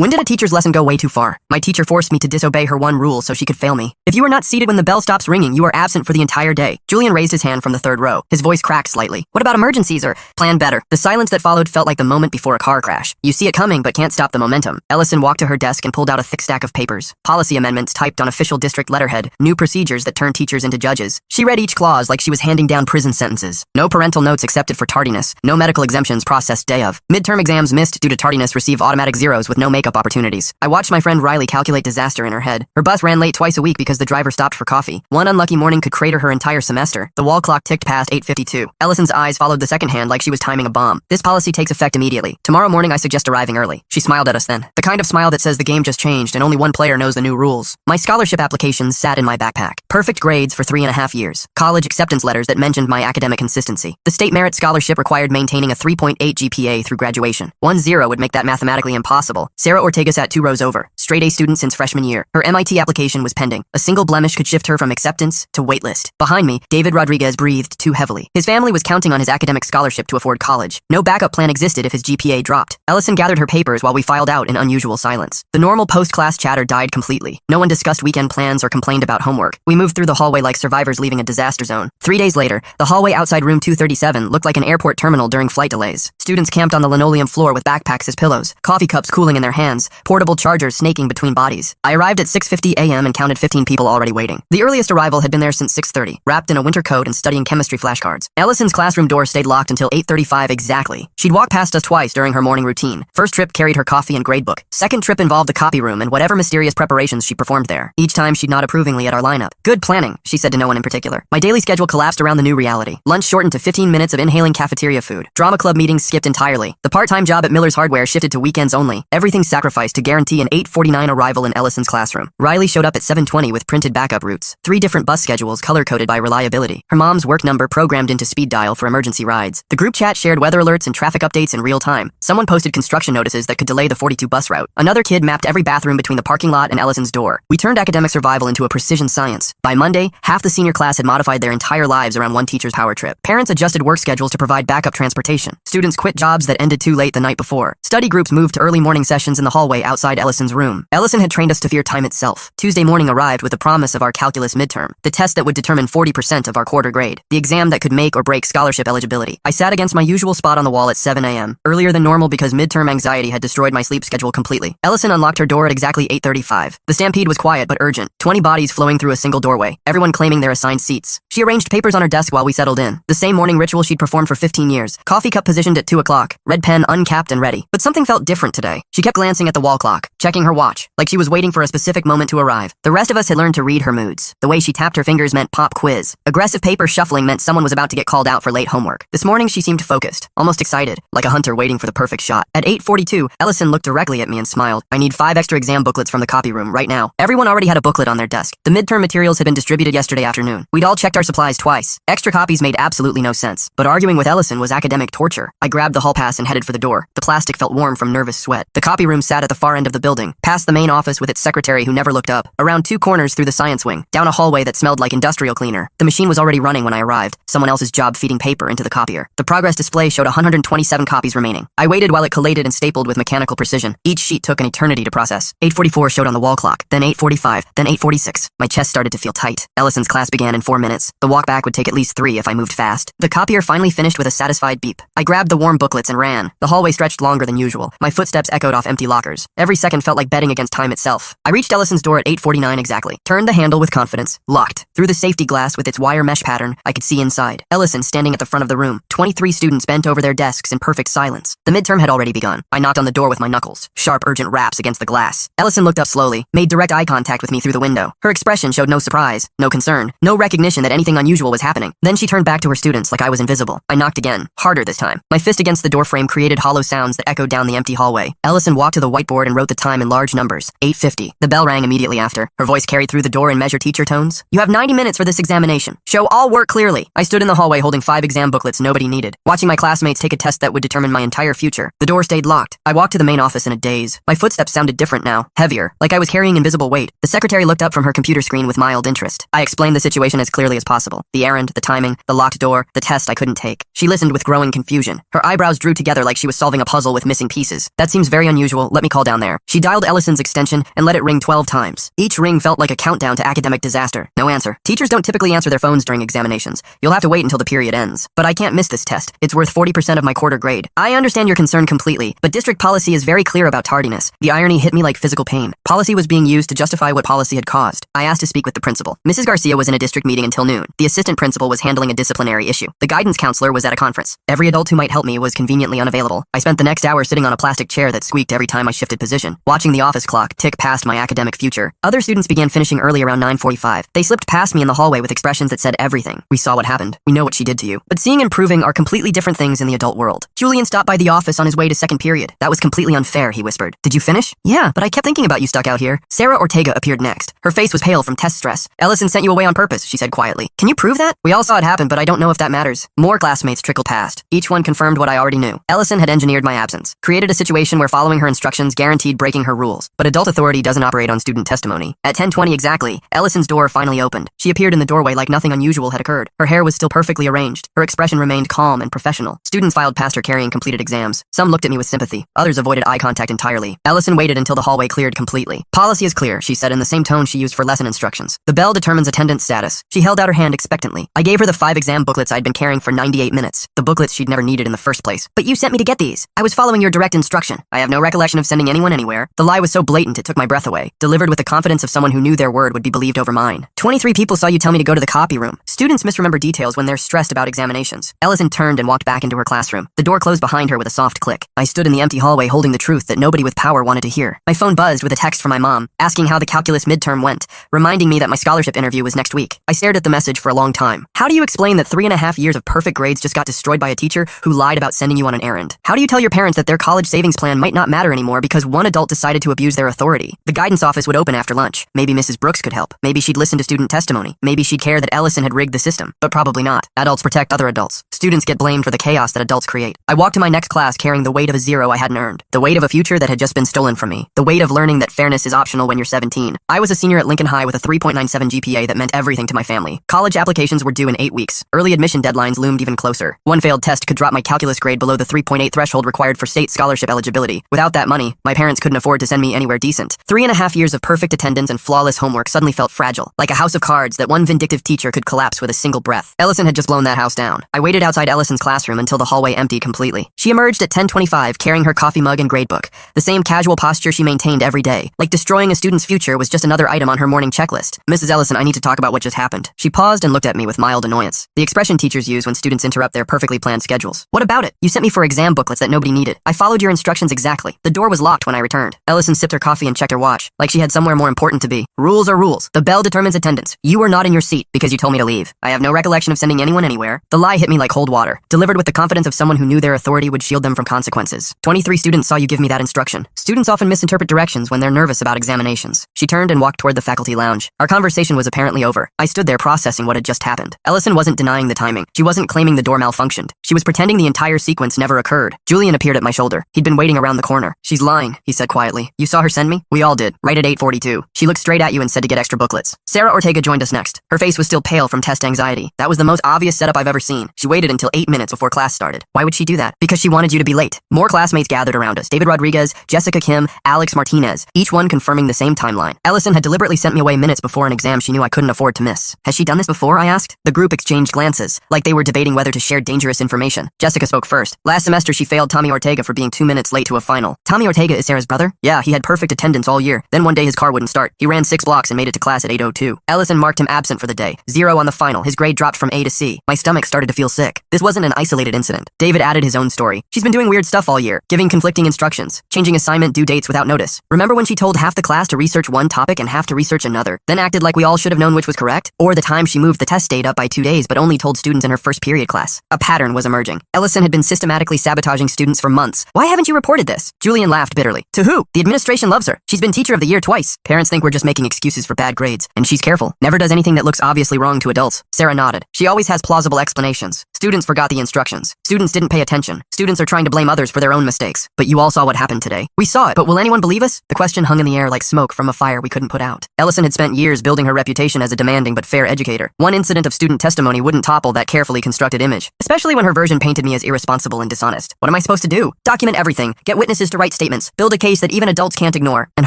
When did a teacher's lesson go way too far? My teacher forced me to disobey her one rule so she could fail me. If you are not seated when the bell stops ringing, you are absent for the entire day. Julian raised his hand from the third row. His voice cracked slightly. What about emergencies or plan better? The silence that followed felt like the moment before a car crash. You see it coming but can't stop the momentum. Ellison walked to her desk and pulled out a thick stack of papers. Policy amendments typed on official district letterhead. New procedures that turn teachers into judges. She read each clause like she was handing down prison sentences. No parental notes accepted for tardiness. No medical exemptions processed day of. Midterm exams missed due to tardiness receive automatic zeros with no makeup opportunities. I watched my friend Riley calculate disaster in her head. Her bus ran late twice a week because the driver stopped for coffee. One unlucky morning could crater her entire semester. The wall clock ticked past 8:52. Ellison's eyes followed the second hand like she was timing a bomb. This policy takes effect immediately. Tomorrow morning I suggest arriving early. She smiled at us then. The kind of smile that says the game just changed and only one player knows the new rules. My scholarship applications sat in my backpack. Perfect grades for 3.5 years. College acceptance letters that mentioned my academic consistency. The state merit scholarship required maintaining a 3.8 GPA through graduation. 1-0 would make that mathematically impossible. Sarah Ortega sat 2 rows over. Straight A student since freshman year. Her MIT application was pending. A single blemish could shift her from acceptance to waitlist. Behind me, David Rodriguez breathed too heavily. His family was counting on his academic scholarship to afford college. No backup plan existed if his GPA dropped. Ellison gathered her papers while we filed out in unusual silence. The normal post-class chatter died completely. No one discussed weekend plans or complained about homework. We moved through the hallway like survivors leaving a disaster zone. 3 days later, the hallway outside room 237 looked like an airport terminal during flight delays. Students camped on the linoleum floor with backpacks as pillows, coffee cups cooling in their hands, portable chargers snaking between bodies. I arrived at 6:50 a.m. and counted 15 people already waiting. The earliest arrival had been there since 6:30, wrapped in a winter coat and studying chemistry flashcards. Ellison's classroom door stayed locked until 8:35 exactly. She'd walked past us twice during her morning routine. First trip carried her coffee and gradebook. Second trip involved the copy room and whatever mysterious preparations she performed there. Each time she'd nod approvingly at our lineup. Good planning, she said to no one in particular. My daily schedule collapsed around the new reality. Lunch shortened to 15 minutes of inhaling cafeteria food. Drama club meetings skipped entirely. The part-time job at Miller's Hardware shifted to weekends only. Everything sacrificed to guarantee an 8:49 arrival in Ellison's classroom. Riley showed up at 7:20 with printed backup routes. 3 different bus schedules color-coded by reliability. Her mom's work number programmed into speed dial for emergency rides. The group chat shared weather alerts and traffic updates in real time. Someone posted construction notices that could delay the 42 bus route. Another kid mapped every bathroom between the parking lot and Ellison's door. We turned academic survival into a precision science. By Monday, half the senior class had modified their entire lives around one teacher's power trip. Parents adjusted work schedules to provide backup transportation. Students quit jobs that ended too late the night before. Study groups moved to early morning sessions in the hallway outside Ellison's room. Ellison had trained us to fear time itself. Tuesday morning arrived with the promise of our calculus midterm, the test that would determine 40% of our quarter grade, the exam that could make or break scholarship eligibility. I sat against my usual spot on the wall at 7 a.m., earlier than normal because midterm anxiety had destroyed my sleep schedule completely. Ellison unlocked her door at exactly 8:35. The stampede was quiet but urgent, 20 bodies flowing through a single doorway, everyone claiming their assigned seats. She arranged papers on her desk while we settled in, the same morning ritual she'd performed for 15 years. Coffee cup positioned at 2 o'clock, red pen uncapped and ready. But something felt different today. She kept glancing at the wall clock, checking her watch, like she was waiting for a specific moment to arrive. The rest of us had learned to read her moods. The way she tapped her fingers meant pop quiz. Aggressive paper shuffling meant someone was about to get called out for late homework. This morning she seemed focused, almost excited, like a hunter waiting for the perfect shot. At 8:42, Ellison looked directly at me and smiled. I need 5 extra exam booklets from the copy room right now. Everyone already had a booklet on their desk. The midterm materials had been distributed yesterday afternoon. We'd all checked our supplies twice. Extra copies made absolutely no sense. But arguing with Ellison was academic torture. I grabbed the hall pass and headed for the door. The plastic felt warm from nervous sweat. The copy room sat at the far end of the building, past the main office with its secretary who never looked up, around 2 corners through the science wing, down a hallway that smelled like industrial cleaner. The machine was already running when I arrived, someone else's job feeding paper into the copier. The progress display showed 127 copies remaining. I waited while it collated and stapled with mechanical precision. Each sheet took an eternity to process. 8:44 showed on the wall clock, then 8:45, then 8:46. My chest started to feel tight. Ellison's class began in 4 minutes. The walk back would take at least 3 if I moved fast. The copier finally finished with a satisfied beep. I grabbed the warm booklets and ran. The hallway stretched longer than usual. My footsteps echoed off empty lockers. Every second felt like betting against time itself. I reached Ellison's door at 8:49 exactly. Turned the handle with confidence. Locked. Through the safety glass with its wire mesh pattern, I could see inside. Ellison standing at the front of the room. 23 students bent over their desks in perfect silence. The midterm had already begun. I knocked on the door with my knuckles. Sharp, urgent raps against the glass. Ellison looked up slowly, made direct eye contact with me through the window. Her expression showed no surprise, no concern, no recognition that anything unusual was happening. Then she turned back to her students like I was invisible. I knocked again, harder this time. My fist against the door frame created hollow sounds that echoed down the empty hallway. Ellison walked to the whiteboard and wrote the time in large numbers. 8:50. The bell rang immediately after. Her voice carried through the door in measured teacher tones. You have 90 minutes for this examination. Show all work clearly. I stood in the hallway holding 5 exam booklets nobody needed, watching my classmates take a test that would determine my entire future. The door stayed locked. I walked to the main office in a daze. My footsteps sounded different now, heavier, like I was carrying invisible weight. The secretary looked up from her computer screen with mild interest. I explained the situation as clearly as possible. The errand, the timing, the locked door, the test I couldn't take. She listened with growing confusion. Her eyebrows drew together like she was solving a puzzle with missing pieces. That seems very unusual. Let me call down there. She She dialed Ellison's extension and let it ring 12 times. Each ring felt like a countdown to academic disaster. No answer. Teachers don't typically answer their phones during examinations. You'll have to wait until the period ends. But I can't miss this test. It's worth 40% of my quarter grade. I understand your concern completely, but district policy is very clear about tardiness. The irony hit me like physical pain. Policy was being used to justify what policy had caused. I asked to speak with the principal. Mrs. Garcia was in a district meeting until noon. The assistant principal was handling a disciplinary issue. The guidance counselor was at a conference. Every adult who might help me was conveniently unavailable. I spent the next hour sitting on a plastic chair that squeaked every time I shifted position, watching the office clock tick past my academic future. Other students began finishing early around 9:45. They slipped past me in the hallway with expressions that said everything. We saw what happened. We know what she did to you. But seeing and proving are completely different things in the adult world. Julian stopped by the office on his way to second period. That was completely unfair, he whispered. Did you finish? Yeah, but I kept thinking about you stuck out here. Sarah Ortega appeared next. Her face was pale from test stress. Ellison sent you away on purpose, she said quietly. Can you prove that? We all saw it happen, but I don't know if that matters. More classmates trickled past. Each one confirmed what I already knew. Ellison had engineered my absence, created a situation where following her instructions guaranteed breaking her rules. But adult authority doesn't operate on student testimony. At 10:20 exactly, Ellison's door finally opened. She appeared in the doorway like nothing unusual had occurred. Her hair was still perfectly arranged. Her expression remained calm and professional. Students filed past her carrying completed exams. Some looked at me with sympathy. Others avoided eye contact entirely. Ellison waited until the hallway cleared completely. Policy is clear, she said in the same tone she used for lesson instructions. The bell determines attendance status. She held out her hand expectantly. I gave her the 5 exam booklets I'd been carrying for 98 minutes. The booklets she'd never needed in the first place. But you sent me to get these. I was following your direct instruction. I have no recollection of sending anyone anywhere. The lie was so blatant it took my breath away. Delivered with the confidence of someone who knew their word would be believed over mine. 23 people saw you tell me to go to the copy room. Students misremember details when they're stressed about examinations. Ellison turned and walked back into her classroom. The door closed behind her with a soft click. I stood in the empty hallway holding the truth that nobody with power wanted to hear. My phone buzzed with a text from my mom, asking how the calculus midterm went, reminding me that my scholarship interview was next week. I stared at the message for a long time. How do you explain that 3.5 years of perfect grades just got destroyed by a teacher who lied about sending you on an errand? How do you tell your parents that their college savings plan might not matter anymore because one adult decided to abuse their authority? The guidance office would open after lunch. Maybe Mrs. Brooks could help. Maybe she'd listen to student testimony. Maybe she'd care that Ellison had rigged the system. But probably not. Adults protect other adults. Students get blamed for the chaos that adults create. I walked to my next class carrying the weight of a zero I hadn't earned. The weight of a future that had just been stolen from me. The weight of learning that fairness is optional when you're 17. I was a senior at Lincoln High with a 3.97 GPA that meant everything to my family. College applications were due in 8 weeks. Early admission deadlines loomed even closer. One failed test could drop my calculus grade below the 3.8 threshold required for state scholarship eligibility. Without that money, my parents couldn't afford to send me anywhere decent. 3.5 years of perfect attendance and flawless homework suddenly felt fragile, like a house of cards that one vindictive teacher could collapse with a single breath. Ellison had just blown that house down. I waited outside Ellison's classroom until the hallway emptied completely. She emerged at 10:25 carrying her coffee mug and gradebook, the same casual posture she maintained every day, like destroying a student's future was just another item on her morning checklist. Mrs. Ellison, I need to talk about what just happened. She paused and looked at me with mild annoyance. The expression teachers use when students interrupt their perfectly planned schedules. What about it? You sent me for exam booklets that nobody needed. I followed your instructions exactly. The door was locked when I returned. Ellison sipped her coffee and checked her watch, like she had somewhere more important to be. Rules are rules. The bell determines attendance. You were not in your seat because you told me to leave. I have no recollection of sending anyone anywhere. The lie hit me like cold water, delivered with the confidence of someone who knew their authority would shield them from consequences. 23 students saw you give me that instruction. Students often misinterpret directions when they're nervous about examinations. She turned and walked toward the faculty lounge. Our conversation was apparently over. I stood there processing what had just happened. Ellison wasn't denying the timing. She wasn't claiming the door malfunctioned. She was pretending the entire sequence never occurred. Julian appeared at my shoulder. He'd been waiting around the corner. She's lying, he said quietly. You saw her send me? We all did. Right at 8:42. She looked straight at you and said to get extra booklets. Sarah Ortega joined us next. Her face was still pale from test anxiety. That was the most obvious setup I've ever seen. She waited until 8 minutes before class started. Why would she do that? Because she wanted you to be late. More classmates gathered around us. David Rodriguez, Jessica Kim, Alex Martinez, each one confirming the same timeline. Ellison had deliberately sent me away minutes before an exam she knew I couldn't afford to miss. Has she done this before? I asked. The group exchanged glances, like they were debating whether to share dangerous information. Jessica spoke first. Last semester she failed Tommy Ortega for being 2 minutes late to a final. Tommy Ortega is Sarah's brother? Yeah, he had perfect attendance all year. Then one day his car wouldn't start. He ran 6 blocks and made it to class at 8:02. Ellison marked him absent for the day. 0 on the final. His grade dropped from A to C. My stomach started to feel sick. This wasn't an isolated incident. David added his own story. She's been doing weird stuff all year, giving conflicting instructions, changing assignment due dates without notice. Remember when she told half the class to research one topic and half to research another, then acted like we all should have known which was correct? Or the time she moved the test date up by 2 days but only told students in her first period class? A pattern was emerging. Ellison had been systematically sabotaging students for months. Why haven't you reported this? Julian laughed bitterly. To who? The administration loves her. She's been teacher of the year twice. Parents think we're just making excuses for bad grades. And she's careful. Never does anything that looks obviously wrong to adults. Sarah nodded. She always has plausible explanations. Students forgot the instructions. Students didn't pay attention. Students are trying to blame others for their own mistakes. But you all saw what happened today. We saw it, but will anyone believe us? The question hung in the air like smoke from a fire we couldn't put out. Ellison had spent years building her reputation as a demanding but fair educator. One incident of student testimony wouldn't topple that carefully constructed image, especially when her version painted me as irresponsible and dishonest. What am I supposed to do? Document everything, get witnesses to write statements, build a case that even adults can't ignore, and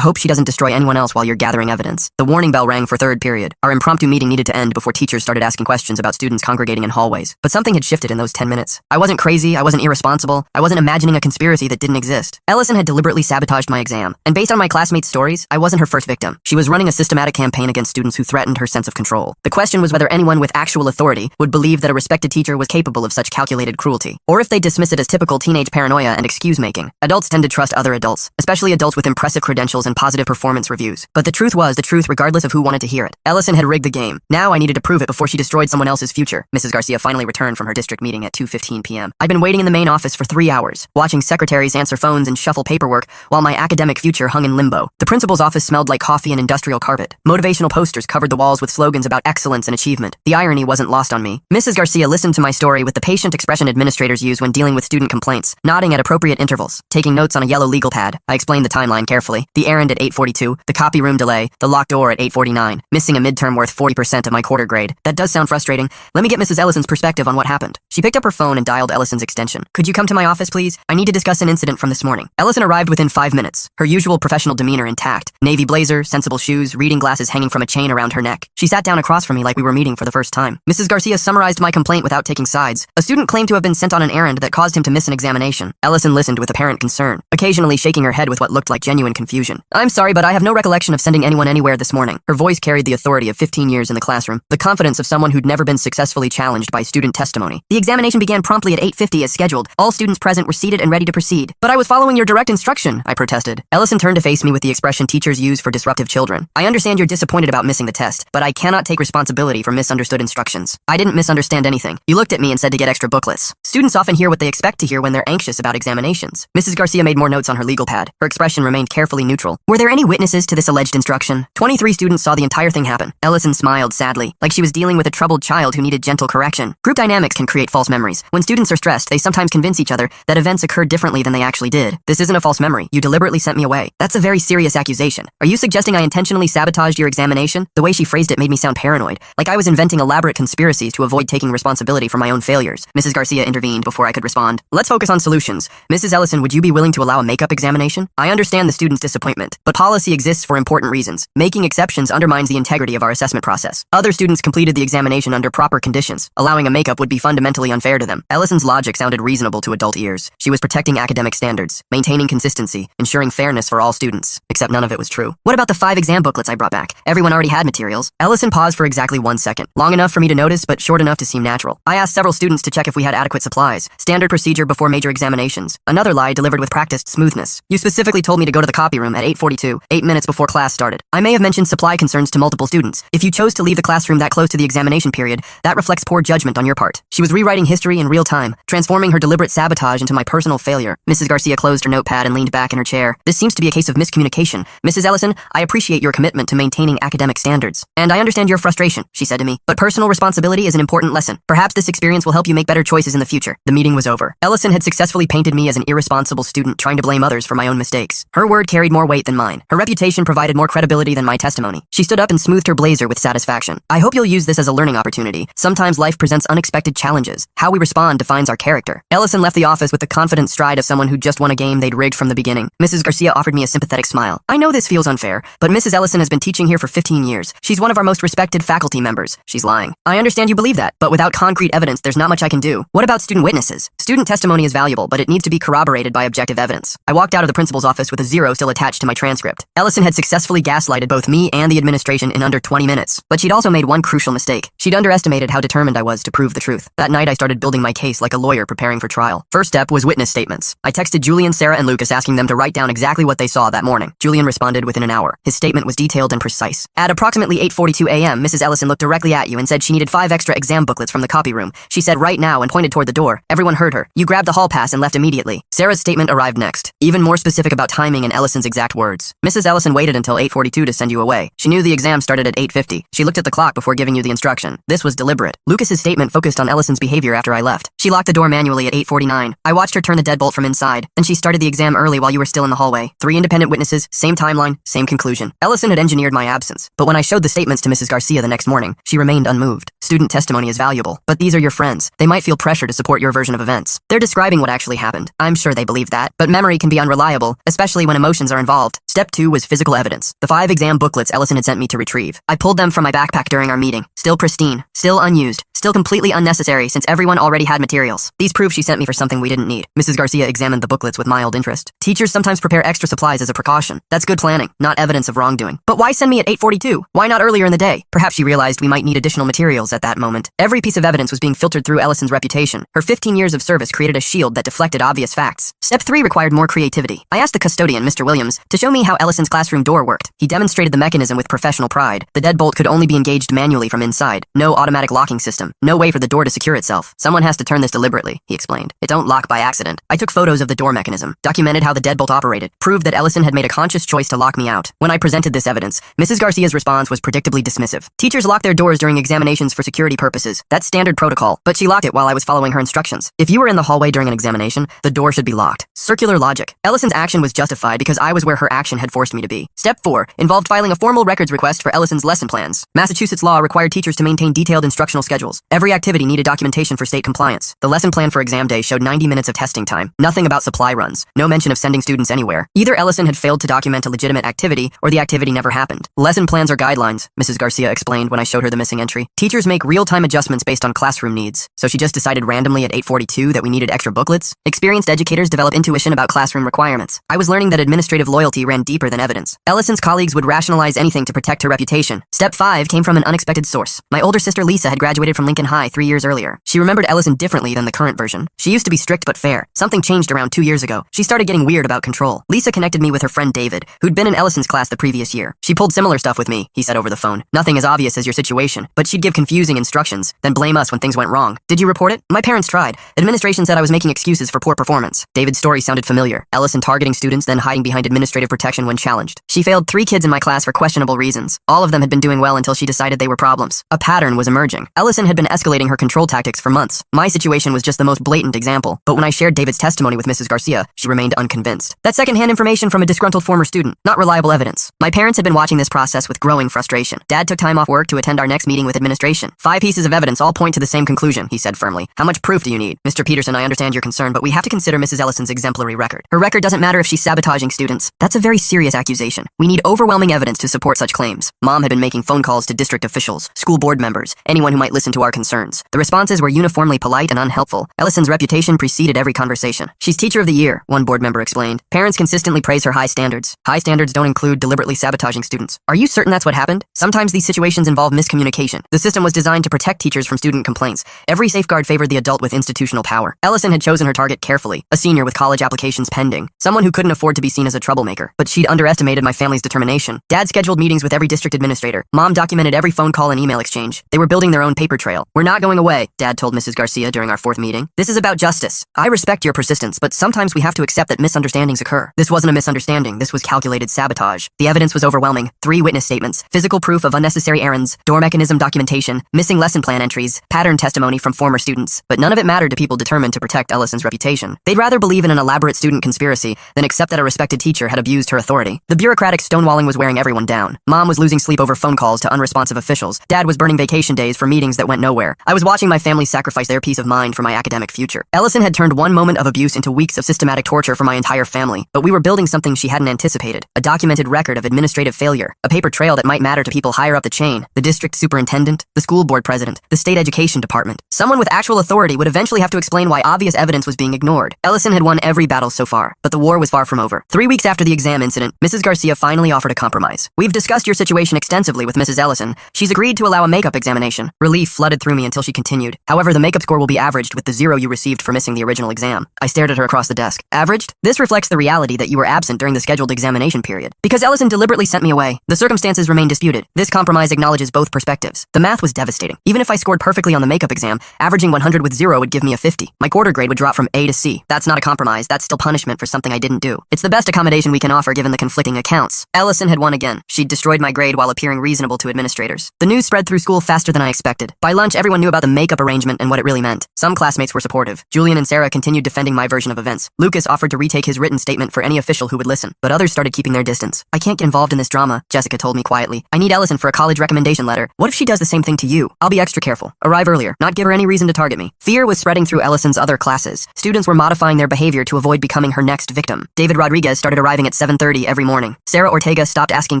hope she doesn't destroy anyone else while you're gathering evidence. The warning bell rang for third period. Our impromptu meeting needed to end before teachers started asking questions about students congregating in hallways. But something had shifted in those 10 minutes. I wasn't crazy, I wasn't irresponsible, I wasn't imagining a conspiracy that didn't exist. Ellison had deliberately sabotaged my exam, and based on my classmates' stories, I wasn't her first victim. She was running a systematic campaign against students who threatened her sense of control. The question was whether anyone with actual authority would believe that a respected teacher was capable of such calculated cruelty, or if they dismiss it as typical teenage paranoia and excuse-making. Adults tend to trust other adults, especially adults with impressive credentials and positive performance reviews. But the truth was the truth regardless of who wanted to hear it. Ellison had rigged the game. Now I needed to prove it before she destroyed someone else's future. Mrs. Garcia finally returned from her district meeting at 2:15 p.m. I'd been waiting in the main office for 3 hours, watching secretaries answer phones and shuffle paperwork while my academic future hung in limbo. The principal's office smelled like coffee and industrial carpet. Motivational posters covered the walls with slogans about excellence and achievement. The irony wasn't lost on me. Mrs. Garcia listened to my story with the patient expression administrators use when dealing with student complaints, nodding at appropriate intervals, taking notes on a yellow legal pad. I explained the timeline carefully. The errand at 8:42, the copy room delay, the locked door at 8:49, missing a midterm worth 40% of my quarter grade. That does sound frustrating. Let me get Mrs. Ellison's perspective on what happened. She picked up her phone and dialed Ellison's extension. Could you come to my office, please? I need to discuss an incident from this morning. Ellison arrived within 5 minutes, her usual professional demeanor intact. Navy blazer, sensible shoes, reading glasses hanging from a chain around her neck. She sat down across from me like we were meeting for the first time. Mrs. Garcia summarized my complaint without taking sides. A student claimed to have been sent on an errand that caused him to miss an examination. Ellison listened with apparent concern, occasionally shaking her head with what looked like genuine confusion. I'm sorry, but I have no recollection of sending anyone anywhere this morning. Her voice carried the authority of 15 years in the classroom, the confidence of someone who'd never been successfully challenged by student testimony. The examination began promptly at 8:50 as scheduled. All students present were seated and ready to proceed. But I was following your direct instruction, I protested. Ellison turned to face me with the expression teachers use for disruptive children. I understand you're disappointed about missing the test, but I cannot take responsibility for misunderstood instructions. I didn't misunderstand anything. You looked at me and said to get extra booklets. Students often hear what they expect to hear when they're anxious about examinations. Mrs. Garcia made more notes on her legal pad. Her expression remained carefully neutral. Were there any witnesses to this alleged instruction? 23 students saw the entire thing happen. Ellison smiled sadly, like she was dealing with a troubled child who needed gentle correction. Group dynamics can create false memories. When students are stressed, they sometimes convince each other that events occurred differently than they actually did. This isn't a false memory. You deliberately sent me away. That's a very serious accusation. Are you suggesting I intentionally sabotaged your examination? The way she phrased it made me sound paranoid, like I was inventing elaborate conspiracies to avoid taking responsibility for my own failures. Mrs. Garcia intervened before I could respond. Let's focus on solutions. Mrs. Ellison, would you be willing to allow a makeup examination? I understand the student's disappointment, but policy exists for important reasons. Making exceptions undermines the integrity of our assessment process. Other students completed the examination under proper conditions. Allowing a makeup would be fundamentally unfair to them. Ellison's logic sounded reasonable to adult ears. She was protecting academic standards, maintaining consistency, ensuring fairness for all students. Except none of it was true. What about the 5 exam booklets I brought back? Everyone already had materials. Ellison paused for exactly 1 second. Long enough for me to notice, but short enough to seem natural. I asked several students to check if we had adequate supplies. Standard procedure before major examinations. Another lie delivered with practiced smoothness. You specifically told me to go to the copy room at 8:42, 8 minutes before class started. I may have mentioned supply concerns to multiple students. If you chose to leave the classroom that close to the examination period, that reflects poor judgment on your part. She was rewriting history in real time, transforming her deliberate sabotage into my personal failure. Mrs. Garcia closed her notepad and leaned back in her chair. This seems to be a case of miscommunication. Mrs. Ellison, I appreciate your commitment to maintaining academic standards. And I understand your frustration, she said to me. But personal responsibility is an important lesson. Perhaps this experience will help you make better choices in the future. The meeting was over. Ellison had successfully painted me as an irresponsible student trying to blame others for my own mistakes. Her word carried more weight than mine. Her reputation provided more credibility than my testimony. She stood up and smoothed her blazer with satisfaction. I hope you'll use this as a learning opportunity. Sometimes life presents unexpected challenges. How we respond defines our character. Ellison left the office with the confident stride of someone who just won a game they'd rigged from the beginning. Mrs. Garcia offered me a sympathetic smile. I know this feels unfair, but Mrs. Ellison has been teaching here for 15 years. She's one of our most respected faculty members. She's lying. I understand you believe that, but without concrete evidence, there's not much I can do. What about student witnesses? Student testimony is valuable, but it needs to be corroborated by objective evidence. I walked out of the principal's office with a 0 still attached to my transcript. Ellison had successfully gaslighted both me and the administration in under 20 minutes, but she'd also made one crucial mistake. She'd underestimated how determined I was to prove the truth. That night, I started building my case like a lawyer preparing for trial. First step was witness statements. I texted Julian, Sarah, and Lucas asking them to write down exactly what they saw that morning. Julian responded within an hour. His statement was detailed and precise. At approximately 8:42 a.m., Mrs. Ellison looked directly at you and said she needed 5 extra exam booklets from the copy room. She said right now and pointed toward the door. Everyone heard her. You grabbed the hall pass and left immediately. Sarah's statement arrived next, even more specific about timing and Ellison's exact words. Mrs. Ellison waited until 8:42 to send you away. She knew the exam started at 8:50. She looked at the clock before giving you the instruction. This was deliberate. Lucas's statement focused on Ellison's Ellison's behavior after I left. She locked the door manually at 8:49. I watched her turn the deadbolt from inside. Then she started the exam early while you were still in the hallway. 3 independent witnesses, same timeline, same conclusion. Ellison had engineered my absence, but when I showed the statements to Mrs. Garcia the next morning, she remained unmoved. Student testimony is valuable, but these are your friends. They might feel pressure to support your version of events. They're describing what actually happened. I'm sure they believe that, but memory can be unreliable, especially when emotions are involved. Step 2 was physical evidence. The 5 exam booklets Ellison had sent me to retrieve. I pulled them from my backpack during our meeting. Still pristine, still unused, still completely unnecessary since everyone already had materials. These prove she sent me for something we didn't need. Mrs. Garcia examined the booklets with mild interest. Teachers sometimes prepare extra supplies as a precaution. That's good planning, not evidence of wrongdoing. But why send me at 8:42? Why not earlier in the day? Perhaps she realized we might need additional materials at that moment. Every piece of evidence was being filtered through Ellison's reputation. Her 15 years of service created a shield that deflected obvious facts. Step 3 required more creativity. I asked the custodian, Mr. Williams, to show me how Ellison's classroom door worked. He demonstrated the mechanism with professional pride. The deadbolt could only be engaged manually from inside. No automatic locking system. No way for the door to secure itself. Someone has to turn this deliberately, he explained. It don't lock by accident. I took photos of the door mechanism, documented how the deadbolt operated, proved that Ellison had made a conscious choice to lock me out. When I presented this evidence, Mrs. Garcia's response was predictably dismissive. Teachers lock their doors during examinations for security purposes. That's standard protocol, but she locked it while I was following her instructions. If you were in the hallway during an examination, the door should be locked. Circular logic. Ellison's action was justified because I was where her action had forced me to be. Step 4 involved filing a formal records request for Ellison's lesson plans. Massachusetts law required teachers to maintain detailed instructional schedules. Every activity needed documentation for state compliance. The lesson plan for exam day showed 90 minutes of testing time. Nothing about supply runs. No mention of sending students anywhere. Either Ellison had failed to document a legitimate activity, or the activity never happened. Lesson plans are guidelines, Mrs. Garcia explained when I showed her the missing entry. Teachers make real-time adjustments based on classroom needs. So she just decided randomly at 8:42 that we needed extra booklets? Experienced educators develop intuition about classroom requirements. I was learning that administrative loyalty ran deeper than evidence. Ellison's colleagues would rationalize anything to protect her reputation. Step 5 came from an unexpected source. My older sister Lisa had graduated from Lincoln High 3 years earlier. She remembered Ellison differently than the current version. She used to be strict but fair. Something changed around 2 years ago. She started getting weird about control. Lisa connected me with her friend David, who'd been in Ellison's class the previous year. She pulled similar stuff with me, he said over the phone. Nothing as obvious as your situation, but she'd give confusing instructions, then blame us when things went wrong. Did you report it? My parents tried. Administration said I was making excuses for poor performance. David's story sounded familiar. Ellison targeting students, then hiding behind administrative protection when challenged. She failed 3 kids in my class for questionable reasons. All of them had been doing well until she decided they were problems. A pattern was emerging. Ellison had been escalating her control tactics for months. My situation was just the most blatant example, but when I shared David's testimony with Mrs. Garcia, she remained unconvinced. That's secondhand information from a disgruntled former student, not reliable evidence. My parents had been watching this process with growing frustration. Dad took time off work to attend our next meeting with administration. 5 pieces of evidence all point to the same conclusion, he said firmly. How much proof do you need? Mr. Peterson, I understand your concern, but we have to consider Mrs. Ellison's exemplary record. Her record doesn't matter if she's sabotaging students. That's a very serious accusation. We need overwhelming evidence to support such claims. Mom had been making phone calls to district officials, school board members, anyone who might listen to our concerns. The responses were uniformly polite and unhelpful. Ellison's reputation preceded every conversation. She's teacher of the year, one board member explained. Parents consistently praise her high standards. High standards don't include deliberately sabotaging students. Are you certain that's what happened? Sometimes these situations involve miscommunication. The system was designed to protect teachers from student complaints. Every safeguard favored the adult with institutional power. Ellison had chosen her target carefully, a senior with college applications pending, someone who couldn't afford to be seen as a troublemaker. But she'd underestimated my family's determination. Dad scheduled meetings with every district administrator. Mom documented every phone call and email exchange. They were building their own paper trail. We're not going away, Dad told Mrs. Garcia during our 4th meeting. This is about justice. I respect your persistence, but sometimes we have to accept that misunderstandings occur. This wasn't a misunderstanding. This was calculated sabotage. The evidence was overwhelming. 3 witness statements, physical proof of unnecessary errands, door mechanism documentation, missing lesson plan entries, pattern testimony from former students. But none of it mattered to people determined to protect Ellison's reputation. They'd rather believe in an elaborate student conspiracy than accept that a respected teacher had abused her authority. The bureaucratic stonewalling was wearing everyone down. Mom was losing sleep over phone calls to unresponsive officials. Dad was burning vacation days for meetings that went nowhere. I was watching my family sacrifice their peace of mind for my academic future. Ellison had turned one moment of abuse into weeks of systematic torture for my entire family, but we were building something she hadn't anticipated. A documented record of administrative failure. A paper trail that might matter to people higher up the chain. The district superintendent, the school board president, the state education department. Someone with actual authority would eventually have to explain why obvious evidence was being ignored. Ellison had won every battle so far, but the war was far from over. 3 weeks after the exam incident, Mrs. Garcia finally offered a compromise. We've discussed your situation extensively with Mrs. Ellison. She's agreed to allow a makeup examination. Relief flooded through me until she continued. However, the makeup score will be averaged with the 0 you received for missing the original exam. I stared at her across the desk. Averaged? This reflects the reality that you were absent during the scheduled examination period. Because Ellison deliberately sent me away, the circumstances remain disputed. This compromise acknowledges both perspectives. The math was devastating. Even if I scored perfectly on the makeup exam, averaging 100 with 0 would give me a 50. My quarter grade would drop from A to C. That's not a compromise, that's still punishment for something I didn't do. It's the best accommodation we can offer given the conflicting accounts counts. Ellison had won again. She'd destroyed my grade while appearing reasonable to administrators. The news spread through school faster than I expected. By lunch, everyone knew about the makeup arrangement and what it really meant. Some classmates were supportive. Julian and Sarah continued defending my version of events. Lucas offered to retake his written statement for any official who would listen, but others started keeping their distance. I can't get involved in this drama, Jessica told me quietly. I need Ellison for a college recommendation letter. What if she does the same thing to you? I'll be extra careful. Arrive earlier, not give her any reason to target me. Fear was spreading through Ellison's other classes. Students were modifying their behavior to avoid becoming her next victim. David Rodriguez started arriving at 7:30 every morning. Sarah Ortega stopped asking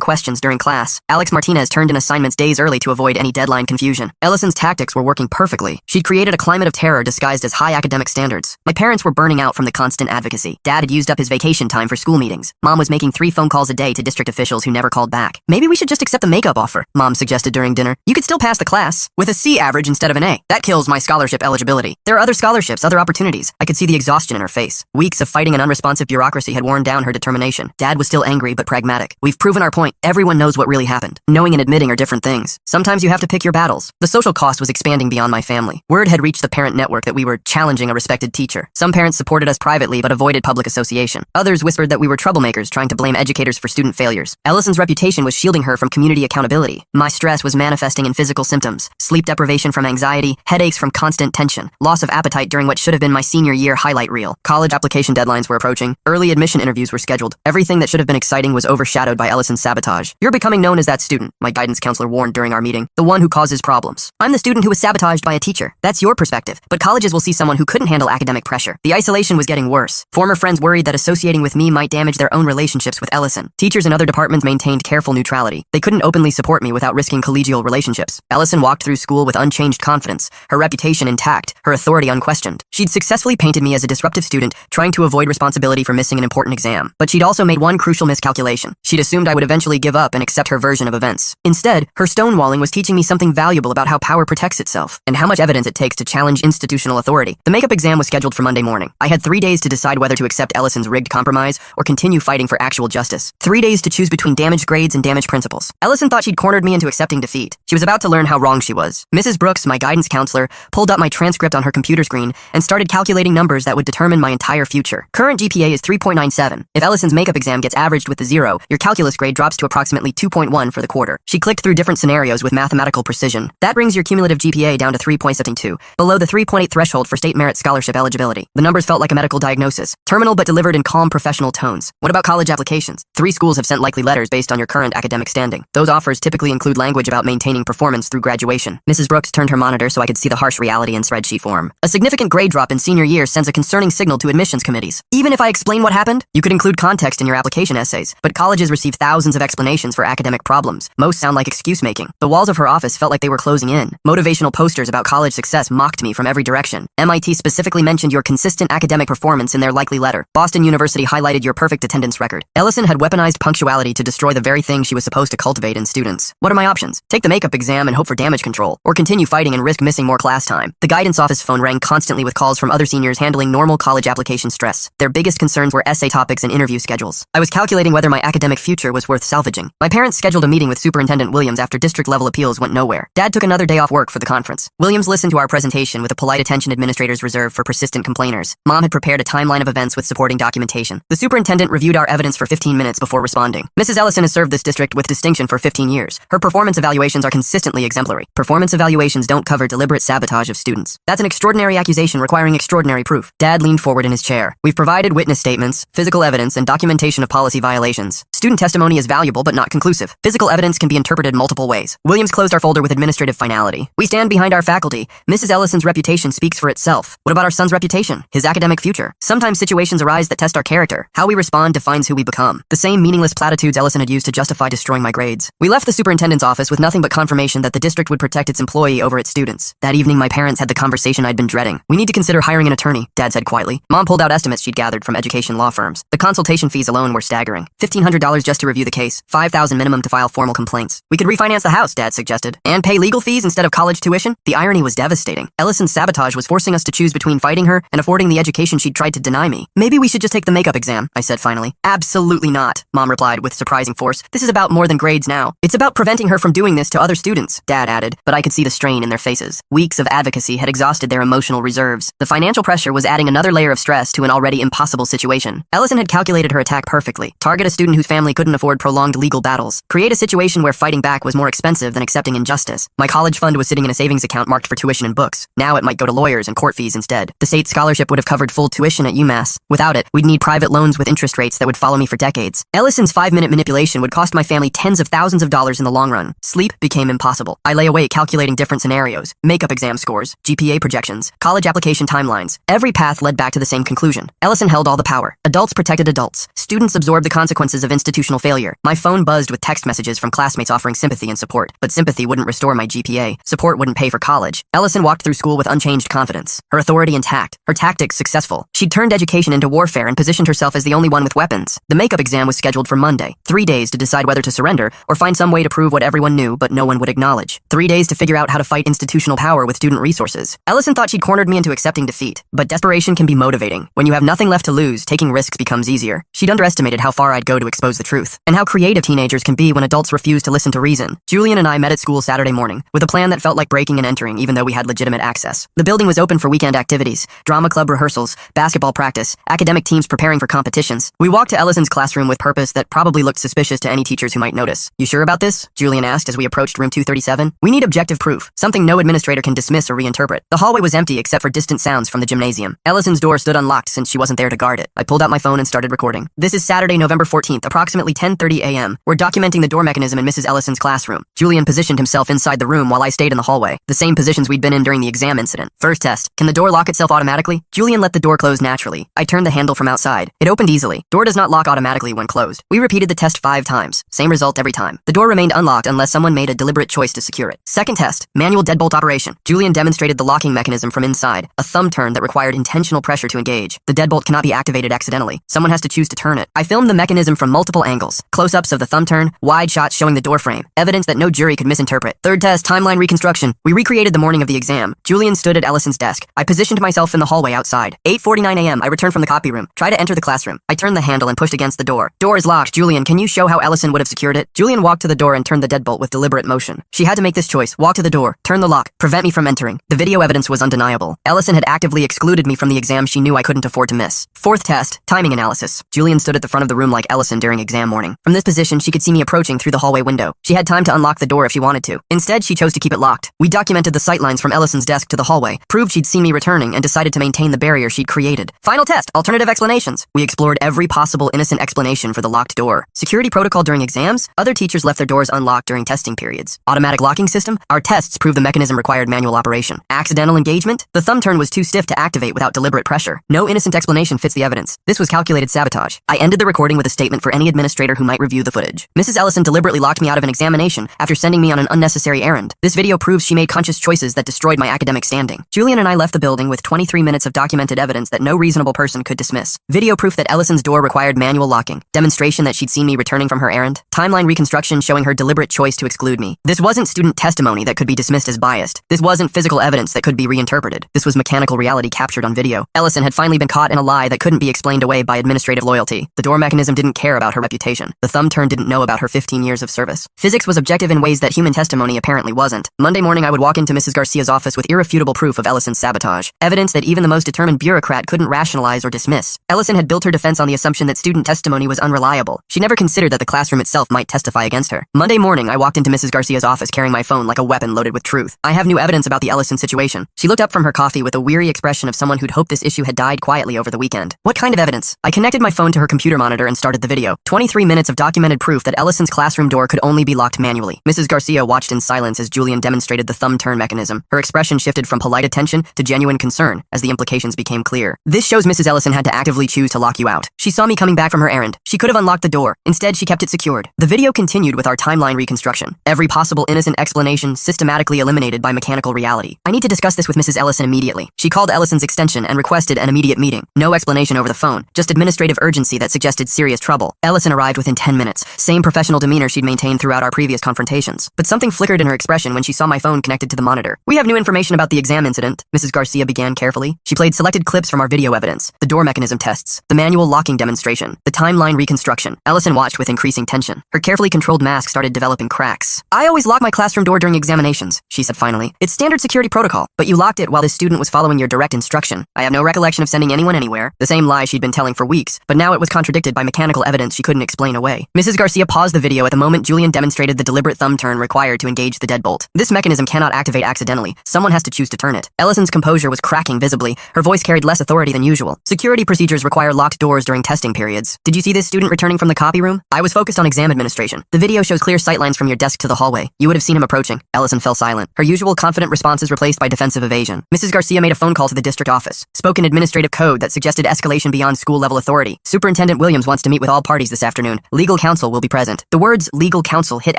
questions during class. Alex Martinez turned in assignments days early to avoid any deadline confusion. Ellison's tactics were working perfectly. She'd created a climate of terror disguised as high academic standards. My parents were burning out from the constant advocacy. Dad had used up his vacation time for school meetings. Mom was making 3 phone calls a day to district officials who never called back. Maybe we should just accept the makeup offer, Mom suggested during dinner. You could still pass the class with a C average instead of an A. That kills my scholarship eligibility. There are other scholarships, other opportunities. I could see the exhaustion in her face. Weeks of fighting an unresponsive bureaucracy had worn down her determination. Dad was still angry but pragmatic. We've proven our point. Everyone knows what really happened. Knowing and admitting are different things. Sometimes you have to pick your battles. The social cost was expanding beyond my family. Word had reached the parent network that we were challenging a respected teacher. Some parents supported us privately but avoided public association. Others whispered that we were troublemakers trying to blame educators for student failures. Ellison's reputation was shielding her from community accountability. My stress was manifesting in physical symptoms. Sleep deprivation from anxiety, headaches from constant tension, loss of appetite during what should have been my senior year highlight reel. College application deadlines were approaching. Early admission interviews were scheduled. Everything that should have been exciting was overshadowed by Ellison's sabotage. You're becoming known as that student, my guidance counselor warned during our meeting. The one who causes problems. I'm the student who was sabotaged by a teacher. That's your perspective. But colleges will see someone who couldn't handle academic pressure. The isolation was getting worse. Former friends worried that associating with me might damage their own relationships with Ellison. Teachers in other departments maintained careful neutrality. They couldn't openly support me without risking collegial relationships. Ellison walked through school with unchanged confidence, her reputation intact, her authority unquestioned. She'd successfully painted me as a disruptive student, trying to avoid responsibility for missing an important exam. But she'd also made one crucial miscalculation. She'd assumed I would eventually give up and accept her version of events. Instead, her stonewalling was teaching me something valuable about how power protects itself, and how much evidence it takes to challenge institutional authority. The makeup exam was scheduled for Monday morning. I had 3 days to decide whether to accept Ellison's rigged compromise or continue fighting for actual justice. 3 days to choose between damaged grades and damaged principles. Ellison thought she'd cornered me into accepting defeat. She was about to learn how wrong she was. Mrs. Brooks, my guidance counselor, pulled up my transcript on her computer screen and started calculating numbers that would determine my entire future. Current GPA is 3.97. If Ellison's makeup exam gets averaged with the 0, your calculus grade drops to approximately 2.1 for the quarter. She clicked through different scenarios with mathematical precision. That brings your cumulative GPA down to 3.72, below the 3.8 threshold for state merit scholarship eligibility. The numbers felt like a medical diagnosis, terminal but delivered in calm professional tones. What about college applications? 3 schools have sent likely letters based on your current academic standing. Those offers typically include language about maintaining performance through graduation. Mrs. Brooks turned her monitor so I could see the harsh reality in spreadsheet form. A significant grade drop in senior year sends a concerning signal to admissions committees. Even if I explain what happened, you could include context in your application essays, but colleges receive thousands of explanations for academic problems. Most sound like excuse-making. The walls of her office felt like they were closing in. Motivational posters about college success mocked me from every direction. MIT specifically mentioned your consistent academic performance in their likely letter. Boston University highlighted your perfect attendance record. Ellison had weaponized punctuality to destroy the very thing she was supposed to cultivate in students. What are my options? Take the makeup exam and hope for damage control, or continue fighting and risk missing more class time. The guidance office phone rang constantly with calls from other seniors handling normal college application stress. Their biggest concerns were essay topics and interview schedules. I was calculating whether my academic future was worth salvaging. My parents scheduled a meeting with Superintendent Williams after district-level appeals went nowhere. Dad took another day off work for the conference. Williams listened to our presentation with a polite attention administrators reserved for persistent complainers. Mom had prepared a timeline of events with supporting documentation. The superintendent reviewed our evidence for 15 minutes before responding. Mrs. Ellison has served this district with distinction for 15 years. Her performance evaluations are consistently exemplary. Performance evaluations don't cover deliberate sabotage of students. That's an extraordinary accusation requiring extraordinary proof. Dad leaned forward in his chair. We've provided witness statements, physical evidence, and documentation of policy violations. Student testimony is valuable but not conclusive. Physical evidence can be interpreted multiple ways. Williams closed our folder with administrative finality. We stand behind our faculty. Mrs. Ellison's reputation speaks for itself. What about our son's reputation? His academic future? Sometimes situations arise that test our character. How we respond defines who we become. The same meaningless platitudes Ellison had used to justify destroying my grades. We left the superintendent's office with nothing but confirmation that the district would protect its employee over its students. That evening, my parents had the conversation I'd been dreading. We need to consider hiring an attorney, Dad said quietly. Mom pulled out estimates she'd gathered from education law firms. The consultation fees alone were staggering. $1,500 just to review the case, $5,000 minimum to file formal complaints. We could refinance the house, Dad suggested, and pay legal fees instead of college tuition. The irony was devastating. Ellison's sabotage was forcing us to choose between fighting her and affording the education she'd tried to deny me. Maybe we should just take the makeup exam, I said finally. Absolutely not, Mom replied with surprising force. This is about more than grades now. It's about preventing her from doing this to other students, Dad added, but I could see the strain in their faces. Weeks of advocacy had exhausted their emotional reserves. The financial pressure was adding another layer of stress to an already impossible situation. Ellison had calculated her attack perfectly. Target a student student whose family couldn't afford prolonged legal battles. Create a situation where fighting back was more expensive than accepting injustice. My college fund was sitting in a savings account marked for tuition and books. Now it might go to lawyers and court fees instead. The state scholarship would have covered full tuition at UMass. Without it, we'd need private loans with interest rates that would follow me for decades. Ellison's 5-minute manipulation would cost my family tens of thousands of dollars in the long run. Sleep became impossible. I lay awake calculating different scenarios, makeup exam scores, GPA projections, college application timelines. Every path led back to the same conclusion. Ellison held all the power. Adults protected adults. Students absorbed the consequences of institutional failure. My phone buzzed with text messages from classmates offering sympathy and support. But sympathy wouldn't restore my GPA. Support wouldn't pay for college. Ellison walked through school with unchanged confidence. Her authority intact. Her tactics successful. She'd turned education into warfare and positioned herself as the only one with weapons. The makeup exam was scheduled for Monday. 3 days to decide whether to surrender or find some way to prove what everyone knew but no one would acknowledge. 3 days to figure out how to fight institutional power with student resources. Ellison thought she'd cornered me into accepting defeat. But desperation can be motivating. When you have nothing left to lose, taking risks becomes easier. She'd underestimated how far I'd go to expose the truth, and how creative teenagers can be when adults refuse to listen to reason. Julian and I met at school Saturday morning, with a plan that felt like breaking and entering even though we had legitimate access. The building was open for weekend activities, drama club rehearsals, basketball practice, academic teams preparing for competitions. We walked to Ellison's classroom with purpose that probably looked suspicious to any teachers who might notice. "You sure about this?" Julian asked as we approached room 237. "We need objective proof, something no administrator can dismiss or reinterpret." The hallway was empty except for distant sounds from the gymnasium. Ellison's door stood unlocked since she wasn't there to guard it. I pulled out my phone and started recording. "This is Saturday, November 14th, approximately 10:30 a.m. We're documenting the door mechanism in Mrs. Ellison's classroom." Julian positioned himself inside the room while I stayed in the hallway, the same positions we'd been in during the exam incident. "First test. Can the door lock itself automatically?" Julian let the door close naturally. I turned the handle from outside. It opened easily. Door does not lock automatically when closed. We repeated the test 5 times. Same result every time. The door remained unlocked unless someone made a deliberate choice to secure it. Second test. Manual deadbolt operation. Julian demonstrated the locking mechanism from inside, a thumb turn that required intentional pressure to engage. The deadbolt cannot be activated accidentally. Someone has to choose to turn it. I filmed the mechanism from multiple angles. Close-ups of the thumb turn, wide shots showing the door frame. Evidence that no jury could misinterpret. Third test. Timeline reconstruction. We recreated the morning of the exam. Julian stood at Ellison's desk. I positioned myself in the hallway outside. 8:49 a.m. I returned from the copy room. Try to enter the classroom. I turned the handle and pushed against the door. "Door is locked. Julian, can you show how Ellison would have secured it?" Julian walked to the door and turned the deadbolt with deliberate motion. She had to make this choice. Walk to the door, turn the lock, prevent me from entering. The video evidence was undeniable. Ellison had actively excluded me from the exam she knew I couldn't afford to miss. Fourth test. Timing analysis. Julian stood at the front of the room like Ellison during exam morning. From this position, she could see me approaching through the hallway window. She had time to unlock the door if she wanted to. Instead, she chose to keep it locked. We documented the sightlines from Ellison's desk to the hallway, proved she'd seen me returning, and decided to maintain the barrier she'd created. Final test. Alternative explanations. We explored every possible innocent explanation for the locked door. Security protocol during exams? Other teachers left their doors unlocked during testing periods. Automatic locking system? Our tests proved the mechanism required manual operation. Accidental engagement? The thumb turn was too stiff to activate without deliberate pressure. No innocent explanation fits the evidence. This was calculated sabotage. I ended the recording with a statement for any administrator who might review the footage. Mrs. Ellison deliberately locked me out of an examination after sending me on an unnecessary errand. This video proves she made conscious choices that destroyed my academic standing. Julian and I left the building with 23 minutes of documented evidence that no reasonable person could dismiss. Video proof that Ellison's door required manual locking. Demonstration that she'd seen me returning from her errand. Timeline reconstruction showing her deliberate choice to exclude me. This wasn't student testimony that could be dismissed as biased. This wasn't physical evidence that could be reinterpreted. This was mechanical reality captured on video. Ellison had finally been caught in a lie that couldn't be explained away by administrative loyalty. The door mechanism didn't care about her reputation. The thumb turn didn't know about her 15 years of service. Physics was objective in ways that human testimony apparently wasn't. Monday morning, I would walk into Mrs. Garcia's office with irrefutable proof of Ellison's sabotage. Evidence that even the most determined bureaucrat couldn't rationalize or dismiss. Ellison had built her defense on the assumption that student testimony was unreliable. She never considered that the classroom itself might testify against her. Monday morning, I walked into Mrs. Garcia's office carrying my phone like a weapon loaded with truth. "I have new evidence about the Ellison situation." She looked up from her coffee with a weary expression of someone who'd hoped this issue had died quietly over the weekend. "What kind of evidence?" I connected my phone to her computer monitor and started the video. 23 minutes of documented proof that Ellison's classroom door could only be locked manually. Mrs. Garcia watched in silence as Julian demonstrated the thumb turn mechanism. Her expression shifted from polite attention to genuine concern as the implications became clear. "This shows Mrs. Ellison had to actively choose to lock you out. She saw me coming back from her errand. She could have unlocked the door. Instead, she kept it secured." The video continued with our timeline reconstruction. Every possible innocent explanation systematically eliminated by mechanical reality. "I need to discuss this with Mrs. Ellison immediately." She called Ellison's extension and requested an immediate meeting. No explanation over the phone, just administrative urgency that suggested serious trouble. Ellison arrived within 10 minutes. Same professional demeanor she'd maintained throughout our previous confrontations. But something flickered in her expression when she saw my phone connected to the monitor. "We have new information about the exam incident," Mrs. Garcia began carefully. She played selected clips from our video evidence, the door mechanism tests, the manual locking demonstration, the timeline reconstruction. Ellison watched with increasing tension. Her carefully controlled mask started developing cracks. "I always lock my classroom door during examinations," she said finally. "It's standard security protocol, but you locked it while this student was following your direct instruction. I have no recollection of sending anyone anywhere." The same lie she'd been telling for weeks, but now it was contradicted by mechanical evidence evidence she couldn't explain away. Mrs. Garcia paused the video at the moment Julian demonstrated the deliberate thumb turn required to engage the deadbolt. This mechanism cannot activate accidentally. Someone has to choose to turn it. Ellison's composure was cracking visibly. Her voice carried less authority than usual. Security procedures require locked doors during testing periods. Did you see this student returning from the copy room? I was focused on exam administration. The video shows clear sightlines from your desk to the hallway. You would have seen him approaching. Ellison fell silent. Her usual confident responses replaced by defensive evasion. Mrs. Garcia made a phone call to the district office. Spoke in administrative code that suggested escalation beyond school-level authority. Superintendent Williams wants to meet with all parties this afternoon. Legal counsel will be present. The words legal counsel hit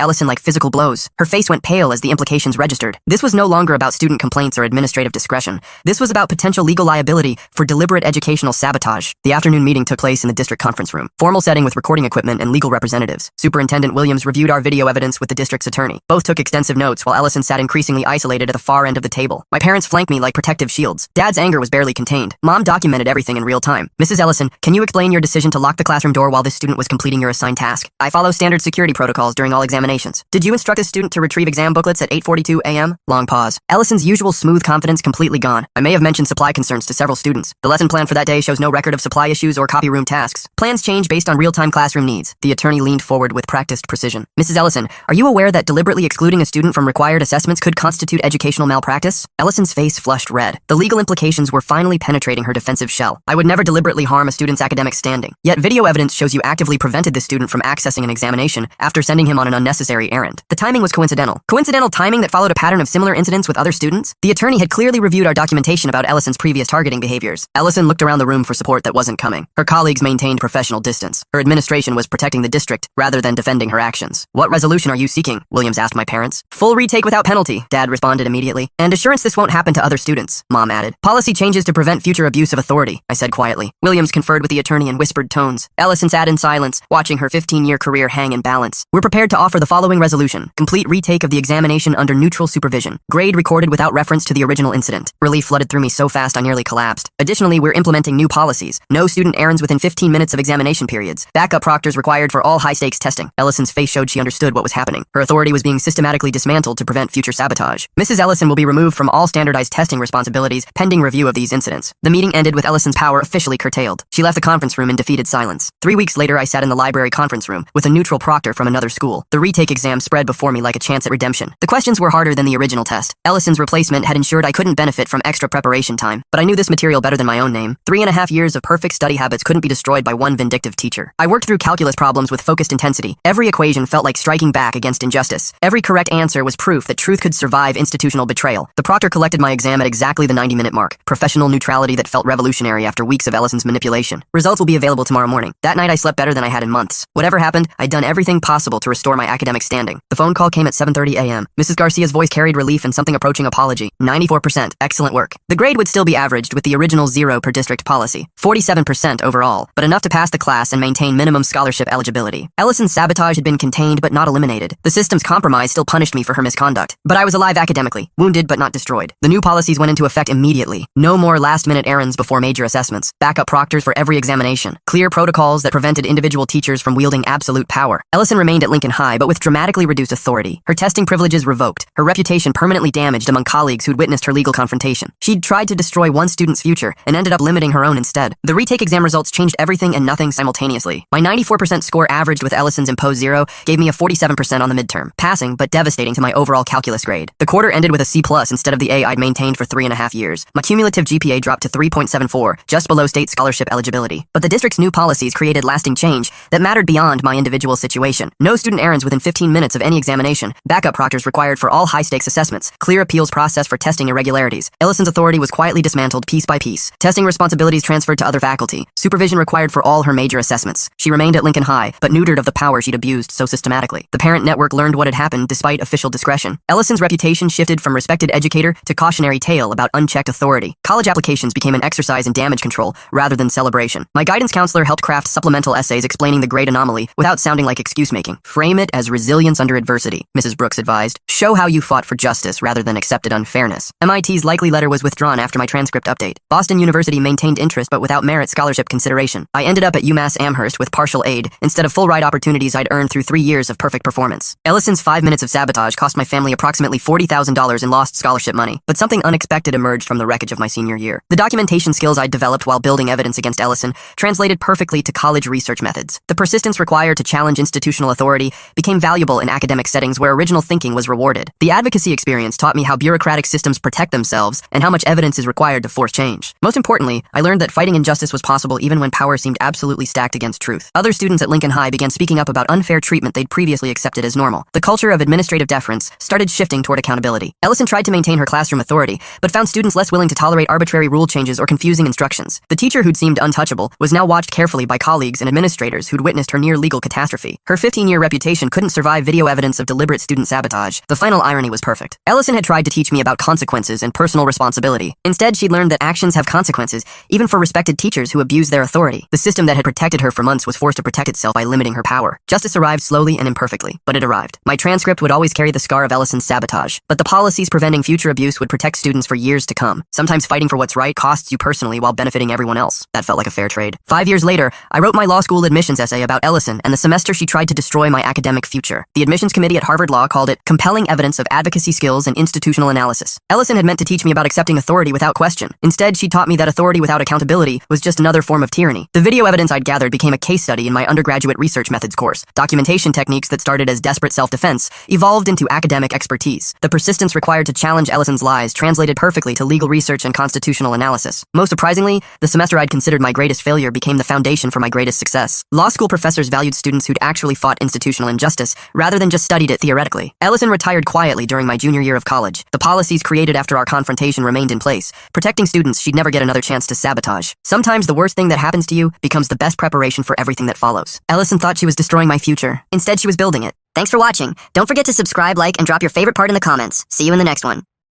Ellison like physical blows. Her face went pale as the implications registered. This was no longer about student complaints or administrative discretion. This was about potential legal liability for deliberate educational sabotage. The afternoon meeting took place in the district conference room. Formal setting with recording equipment and legal representatives. Superintendent Williams reviewed our video evidence with the district's attorney. Both took extensive notes while Ellison sat increasingly isolated at the far end of the table. My parents flanked me like protective shields. Dad's anger was barely contained. Mom documented everything in real time. Mrs. Ellison, can you explain your decision to lock the classroom door while this student was completing your assigned task? I follow standard security protocols during all examinations. Did you instruct this student to retrieve exam booklets at 8:42 a.m.? Long pause. Ellison's usual smooth confidence completely gone. I may have mentioned supply concerns to several students. The lesson plan for that day shows no record of supply issues or copy room tasks. Plans change based on real-time classroom needs. The attorney leaned forward with practiced precision. Mrs. Ellison, are you aware that deliberately excluding a student from required assessments could constitute educational malpractice? Ellison's face flushed red. The legal implications were finally penetrating her defensive shell. I would never deliberately harm a student's academic standing. Yet video evidence shows you actively prevented this student from accessing an examination after sending him on an unnecessary errand. The timing was coincidental. Coincidental timing that followed a pattern of similar incidents with other students? The attorney had clearly reviewed our documentation about Ellison's previous targeting behaviors. Ellison looked around the room for support that wasn't coming. Her colleagues maintained professional distance. Her administration was protecting the district rather than defending her actions. What resolution are you seeking? Williams asked my parents. Full retake without penalty, Dad responded immediately. And assurance this won't happen to other students, Mom added. Policy changes to prevent future abuse of authority, I said quietly. Williams conferred with the attorney in whispered tones. Ellison sat in silence, watching her 15-year career hang in balance. We're prepared to offer the following resolution. Complete retake of the examination under neutral supervision. Grade recorded without reference to the original incident. Relief flooded through me so fast I nearly collapsed. Additionally, we're implementing new policies. No student errands within 15 minutes of examination periods. Backup proctors required for all high-stakes testing. Ellison's face showed she understood what was happening. Her authority was being systematically dismantled to prevent future sabotage. Mrs. Ellison will be removed from all standardized testing responsibilities pending review of these incidents. The meeting ended with Ellison's power officially curtailed. She left the conference room in defeated silence. 3 weeks later, I sat in the library conference room with a neutral proctor from another school. The retake exam spread before me like a chance at redemption. The questions were harder than the original test. Ellison's replacement had ensured I couldn't benefit from extra preparation time, but I knew this material better than my own name. 3.5 years of perfect study habits couldn't be destroyed by one vindictive teacher. I worked through calculus problems with focused intensity. Every equation felt like striking back against injustice. Every correct answer was proof that truth could survive institutional betrayal. The proctor collected my exam at exactly the 90-minute mark. Professional neutrality that felt revolutionary after weeks of Ellison's manipulation. Results will be available tomorrow morning. That night I slept better than I had in months. Whatever happened, I'd done everything possible to restore my academic standing. The phone call came at 7:30 a.m. Mrs. Garcia's voice carried relief and something approaching apology. 94%. Excellent work. The grade would still be averaged with the original 0 per district policy. 47% overall, but enough to pass the class and maintain minimum scholarship eligibility. Ellison's sabotage had been contained but not eliminated. The system's compromise still punished me for her misconduct. But I was alive academically, wounded but not destroyed. The new policies went into effect immediately. No more last-minute errands before major assessments. Backup proctors for every examination. Clear protocols that prevented individual teachers from wielding absolute power. Ellison remained at Lincoln High, but with dramatically reduced authority. Her testing privileges revoked. Her reputation permanently damaged among colleagues who'd witnessed her legal confrontation. She'd tried to destroy one student's future and ended up limiting her own instead. The retake exam results changed everything and nothing simultaneously. My 94% score averaged with Ellison's imposed 0 gave me a 47% on the midterm. Passing, but devastating to my overall calculus grade. The quarter ended with a C+ instead of the A I'd maintained for 3.5 years. My cumulative GPA dropped to 3.74, just below state scholarship eligibility. But the district's new policies created lasting change that mattered beyond my individual situation. No student errands within 15 minutes of any examination. Backup proctors required for all high-stakes assessments. Clear appeals process for testing irregularities. Ellison's authority was quietly dismantled piece by piece. Testing responsibilities transferred to other faculty. Supervision required for all her major assessments. She remained at Lincoln High, but neutered of the power she'd abused so systematically. The parent network learned what had happened despite official discretion. Ellison's reputation shifted from respected educator to cautionary tale about unchecked authority. College applications became an exercise in damage control rather than celebration. My guidance counselor helped craft supplemental essays explaining the grade anomaly without sounding like excuse-making. Frame it as resilience under adversity, Mrs. Brooks advised. Show how you fought for justice rather than accepted unfairness. MIT's likely letter was withdrawn after my transcript update. Boston University maintained interest but without merit scholarship consideration. I ended up at UMass Amherst with partial aid instead of full ride opportunities I'd earned through 3 years of perfect performance. Ellison's 5 minutes of sabotage cost my family approximately $40,000 in lost scholarship money, but something unexpected emerged from the wreckage of my senior year. The documentation skills I'd developed while building evidence against Ellison translated perfectly to college research research methods. The persistence required to challenge institutional authority became valuable in academic settings where original thinking was rewarded. The advocacy experience taught me how bureaucratic systems protect themselves and how much evidence is required to force change. Most importantly, I learned that fighting injustice was possible even when power seemed absolutely stacked against truth. Other students at Lincoln High began speaking up about unfair treatment they'd previously accepted as normal. The culture of administrative deference started shifting toward accountability. Ellison tried to maintain her classroom authority, but found students less willing to tolerate arbitrary rule changes or confusing instructions. The teacher who'd seemed untouchable was now watched carefully by colleagues and administrators who'd witnessed her near-legal catastrophe. Her 15-year reputation couldn't survive video evidence of deliberate student sabotage. The final irony was perfect. Ellison had tried to teach me about consequences and personal responsibility. Instead, she'd learned that actions have consequences, even for respected teachers who abuse their authority. The system that had protected her for months was forced to protect itself by limiting her power. Justice arrived slowly and imperfectly, but it arrived. My transcript would always carry the scar of Ellison's sabotage, but the policies preventing future abuse would protect students for years to come. Sometimes fighting for what's right costs you personally while benefiting everyone else. That felt like a fair trade. 5 years later, I wrote my law school admissions essay about Ellison and the semester she tried to destroy my academic future. The admissions committee at Harvard Law called it compelling evidence of advocacy skills and institutional analysis. Ellison had meant to teach me about accepting authority without question. Instead, she taught me that authority without accountability was just another form of tyranny. The video evidence I'd gathered became a case study in my undergraduate research methods course. Documentation techniques that started as desperate self-defense evolved into academic expertise. The persistence required to challenge Ellison's lies translated perfectly to legal research and constitutional analysis. Most surprisingly, the semester I'd considered my greatest failure became the foundation for my greatest success. Law school professors valued students who'd actually fought institutional injustice rather than just studied it theoretically. Ellison retired quietly during my junior year of college. The policies created after our confrontation remained in place, protecting students she'd never get another chance to sabotage. Sometimes the worst thing that happens to you becomes the best preparation for everything that follows. Ellison thought she was destroying my future. Instead, she was building it. Thanks for watching. Don't forget to subscribe, like, and drop your favorite part in the comments. See you in the next one.